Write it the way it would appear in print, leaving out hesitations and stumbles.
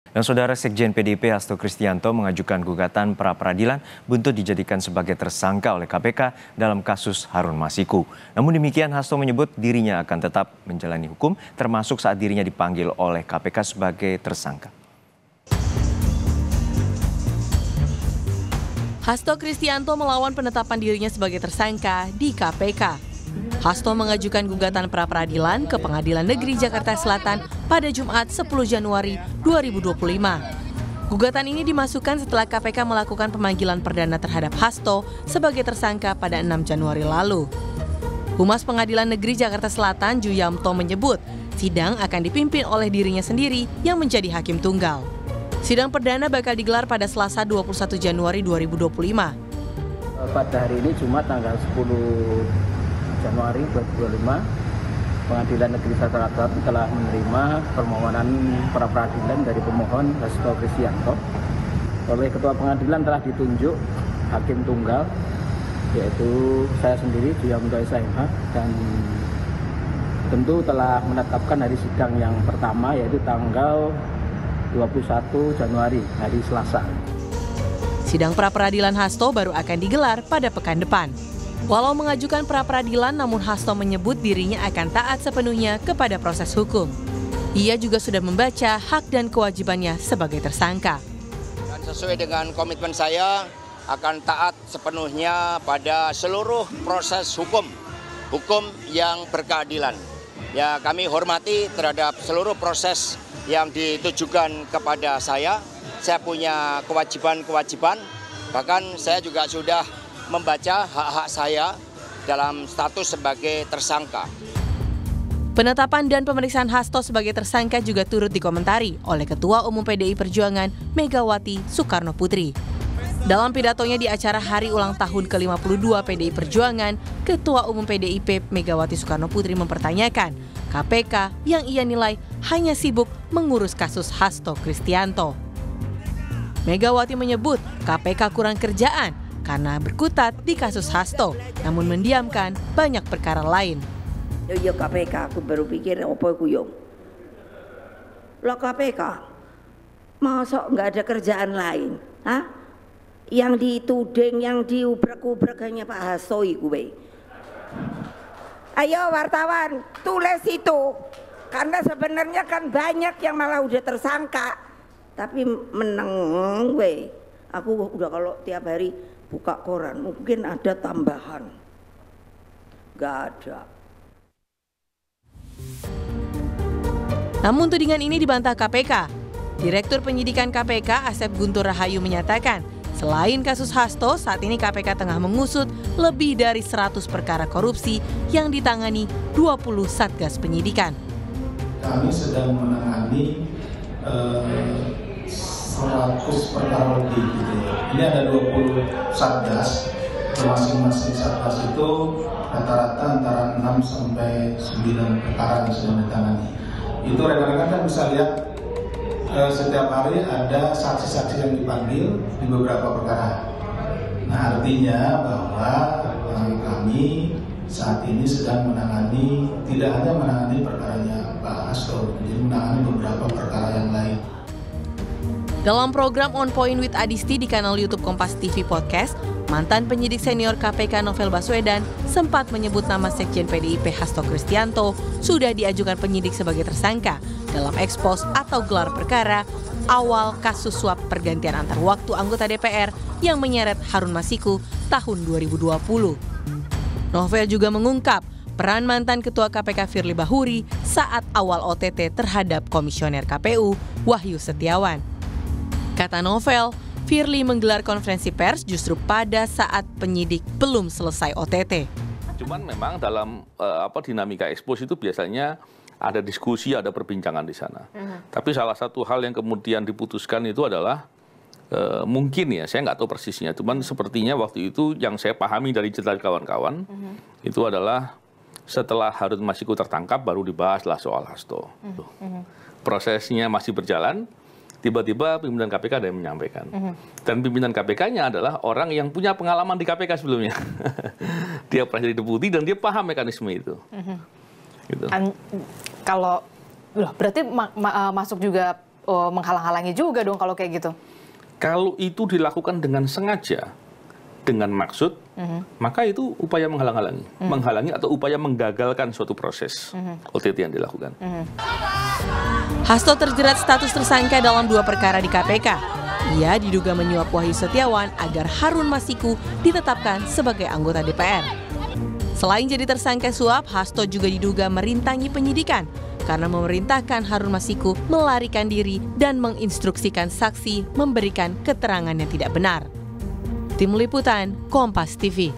Dan Saudara Sekjen PDIP Hasto Kristianto mengajukan gugatan pra-peradilan buntut dijadikan sebagai tersangka oleh KPK dalam kasus Harun Masiku. Namun demikian Hasto menyebut dirinya akan tetap menjalani hukum termasuk saat dirinya dipanggil oleh KPK sebagai tersangka. Hasto Kristianto melawan penetapan dirinya sebagai tersangka di KPK. Hasto mengajukan gugatan pra-peradilan ke Pengadilan Negeri Jakarta Selatan pada Jumat 10 Januari 2025. Gugatan ini dimasukkan setelah KPK melakukan pemanggilan perdana terhadap Hasto sebagai tersangka pada 6 Januari lalu. Humas Pengadilan Negeri Jakarta Selatan Juyamto menyebut sidang akan dipimpin oleh dirinya sendiri yang menjadi hakim tunggal. Sidang perdana bakal digelar pada Selasa 21 Januari 2025. Pada hari ini Jumat tanggal 10 Januari 2025, Pengadilan Negeri Jakarta Selatan telah menerima permohonan pra-peradilan dari pemohon Hasto Kristianto. Oleh Ketua Pengadilan telah ditunjuk hakim tunggal, yaitu saya sendiri, Juyamto SMH, dan tentu telah menetapkan hari sidang yang pertama, yaitu tanggal 21 Januari, hari Selasa. Sidang pra-peradilan Hasto baru akan digelar pada pekan depan. Walau mengajukan pra-peradilan, namun Hasto menyebut dirinya akan taat sepenuhnya kepada proses hukum. Ia juga sudah membaca hak dan kewajibannya sebagai tersangka. Dan sesuai dengan komitmen saya, akan taat sepenuhnya pada seluruh proses hukum yang berkeadilan. Ya, kami hormati terhadap seluruh proses yang ditujukan kepada saya. Saya punya kewajiban-kewajiban, bahkan saya juga sudah membaca hak-hak saya dalam status sebagai tersangka. Penetapan dan pemeriksaan Hasto sebagai tersangka juga turut dikomentari oleh Ketua Umum PDI Perjuangan Megawati Soekarno Putri. Dalam pidatonya di acara hari ulang tahun ke-52 PDI Perjuangan, Ketua Umum PDIP Megawati Soekarno Putri mempertanyakan KPK yang ia nilai hanya sibuk mengurus kasus Hasto Kristianto. Megawati menyebut KPK kurang kerjaan karena berkutat di kasus Hasto, namun mendiamkan banyak perkara lain. Ya KPK, aku baru pikir apa kuyung. Lah KPK, masa nggak ada kerjaan lain? Hah? Yang dituding, yang diubrak-ubrak hanya Pak Hasto iku we. Ayo wartawan, tulis itu. Karena sebenarnya kan banyak yang malah udah tersangka. Tapi meneng we. Aku udah kalau tiap hari buka koran, mungkin ada tambahan. Gak ada. Namun tudingan ini dibantah KPK. Direktur Penyidikan KPK Asep Guntur Rahayu menyatakan, selain kasus Hasto, saat ini KPK tengah mengusut lebih dari 100 perkara korupsi yang ditangani 20 satgas penyidikan. Kami sedang menangani 100 perkara lebih gitu ya. Ini ada 20 satgas, masing-masing satgas itu rata-rata antara 6 sampai 9 perkara yang sedang ditangani. Itu rekan-rekan kan bisa lihat setiap hari ada saksi-saksi yang dipanggil di beberapa perkara. Nah, artinya bahwa kami saat ini sedang menangani, tidak hanya menangani perkaranya Pak Hasto, jadi menangani beberapa perkara yang lain. Dalam program On Point with Adisti di kanal YouTube Kompas TV Podcast, mantan penyidik senior KPK Novel Baswedan sempat menyebut nama Sekjen PDIP Hasto Kristianto sudah diajukan penyidik sebagai tersangka dalam ekspos atau gelar perkara awal kasus suap pergantian antar waktu anggota DPR yang menyeret Harun Masiku tahun 2020. Novel juga mengungkap peran mantan Ketua KPK Firly Bahuri saat awal OTT terhadap Komisioner KPU Wahyu Setiawan. Kata Novel, Firly menggelar konferensi pers justru pada saat penyidik belum selesai OTT. Cuman memang dalam dinamika ekspos itu biasanya ada diskusi, ada perbincangan di sana. Tapi salah satu hal yang kemudian diputuskan itu adalah mungkin ya, saya nggak tahu persisnya. Cuman sepertinya waktu itu yang saya pahami dari cerita kawan-kawan itu adalah setelah Harun Masiku tertangkap baru dibahaslah soal Hasto. Prosesnya masih berjalan. Tiba-tiba pimpinan KPK ada yang menyampaikan. Dan pimpinan KPK-nya adalah orang yang punya pengalaman di KPK sebelumnya. Dia pernah jadi deputi dan dia paham mekanisme itu. Gitu. Kalau berarti masuk juga menghalang-halangi juga dong kalau kayak gitu. Kalau itu dilakukan dengan sengaja, dengan maksud, maka itu upaya menghalang-halangi. Menghalangi atau upaya menggagalkan suatu proses OTT yang dilakukan. Hasto terjerat status tersangka dalam 2 perkara di KPK. Ia diduga menyuap Wahyu Setiawan agar Harun Masiku ditetapkan sebagai anggota DPR. Selain jadi tersangka suap, Hasto juga diduga merintangi penyidikan karena memerintahkan Harun Masiku melarikan diri dan menginstruksikan saksi memberikan keterangan yang tidak benar. Tim Liputan, Kompas TV.